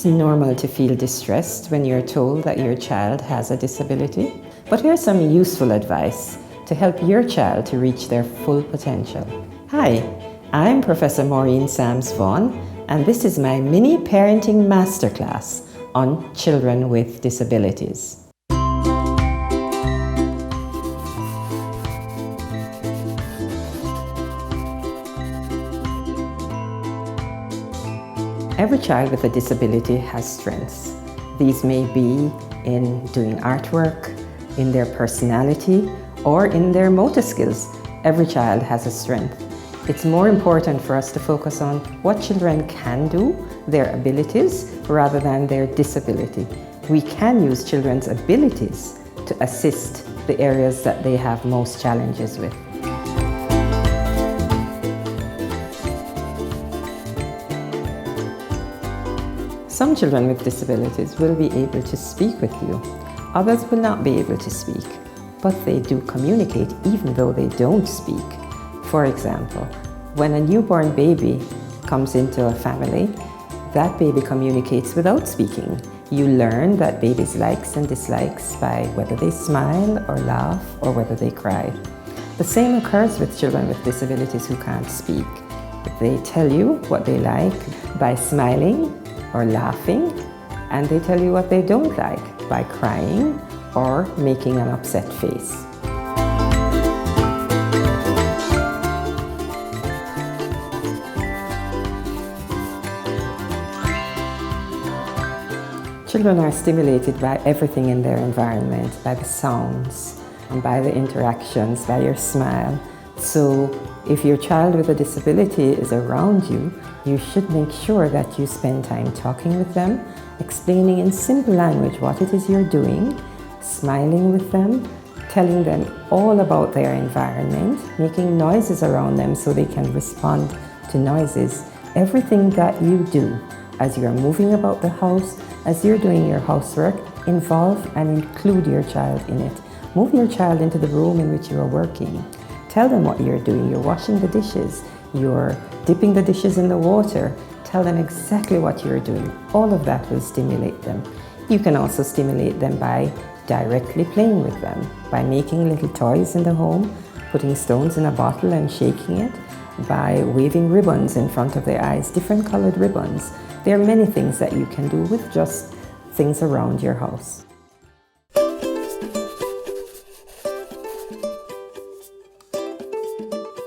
It's normal to feel distressed when you're told that your child has a disability, but here's some useful advice to help your child to reach their full potential. Hi, I'm Professor Maureen Sams-Vaughan, and this is my mini parenting masterclass on children with disabilities. Every child with a disability has strengths. These may be in doing artwork, in their personality, or in their motor skills. Every child has a strength. It's more important for us to focus on what children can do, their abilities, rather than their disability. We can use children's abilities to assist the areas that they have most challenges with. Some children with disabilities will be able to speak with you. Others will not be able to speak, but they do communicate even though they don't speak. For example, when a newborn baby comes into a family, that baby communicates without speaking. You learn that baby's likes and dislikes by whether they smile or laugh or whether they cry. The same occurs with children with disabilities who can't speak. They tell you what they like by smiling or laughing, and they tell you what they don't like by crying or making an upset face. Children are stimulated by everything in their environment, by the sounds, and by the interactions, by your smile. So if your child with a disability is around you, you should make sure that you spend time talking with them, explaining in simple language what it is you're doing, smiling with them, telling them all about their environment, making noises around them so they can respond to noises. Everything that you do as you're moving about the house, as you're doing your housework, involve and include your child in it. Move your child into the room in which you are working. Tell them what you're doing. You're washing the dishes. You're dipping the dishes in the water. Tell them exactly what you're doing. All of that will stimulate them. You can also stimulate them by directly playing with them, by making little toys in the home, putting stones in a bottle and shaking it, by waving ribbons in front of their eyes, different colored ribbons. There are many things that you can do with just things around your house.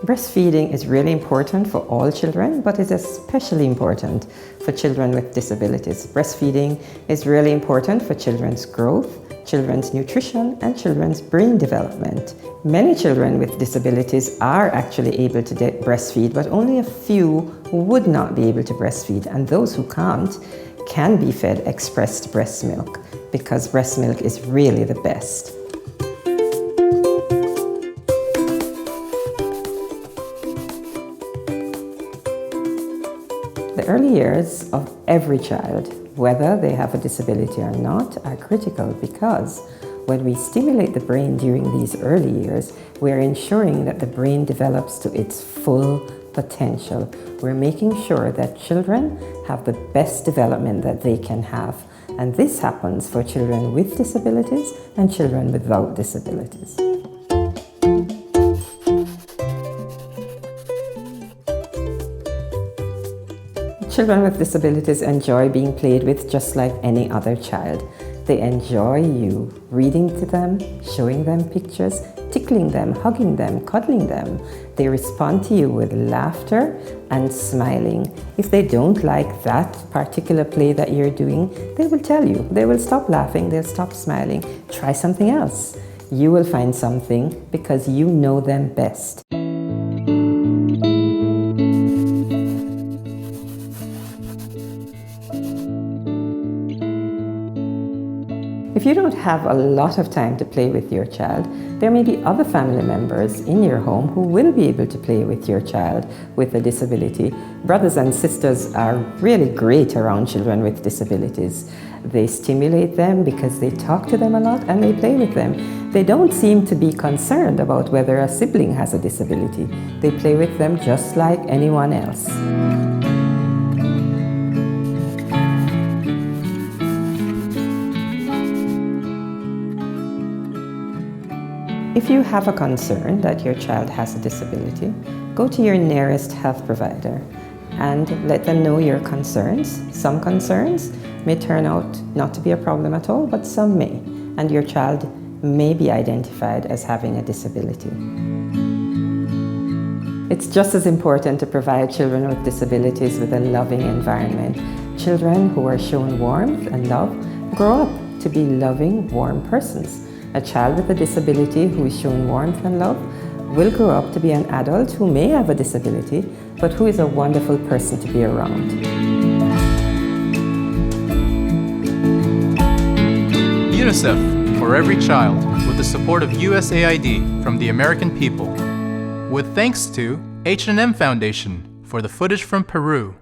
Breastfeeding is really important for all children, but it's especially important for children with disabilities. Breastfeeding is really important for children's growth, children's nutrition, and children's brain development. Many children with disabilities are actually able to breastfeed, but only a few would not be able to breastfeed, and those who can't can be fed expressed breast milk, because breast milk is really the best. The early years of every child, whether they have a disability or not, are critical because when we stimulate the brain during these early years, we're ensuring that the brain develops to its full potential. We're making sure that children have the best development that they can have. And this happens for children with disabilities and children without disabilities. Children with disabilities enjoy being played with just like any other child. They enjoy you reading to them, showing them pictures, tickling them, hugging them, cuddling them. They respond to you with laughter and smiling. If they don't like that particular play that you're doing, they will tell you. They will stop laughing, they'll stop smiling. Try something else. You will find something because you know them best. If you don't have a lot of time to play with your child, there may be other family members in your home who will be able to play with your child with a disability. Brothers and sisters are really great around children with disabilities. They stimulate them because they talk to them a lot and they play with them. They don't seem to be concerned about whether a sibling has a disability. They play with them just like anyone else. If you have a concern that your child has a disability, go to your nearest health provider and let them know your concerns. Some concerns may turn out not to be a problem at all, but some may, and your child may be identified as having a disability. It's just as important to provide children with disabilities with a loving environment. Children who are shown warmth and love grow up to be loving, warm persons. A child with a disability who is shown warmth and love will grow up to be an adult who may have a disability, but who is a wonderful person to be around. UNICEF for every child, with the support of USAID from the American people. With thanks to H&M Foundation for the footage from Peru.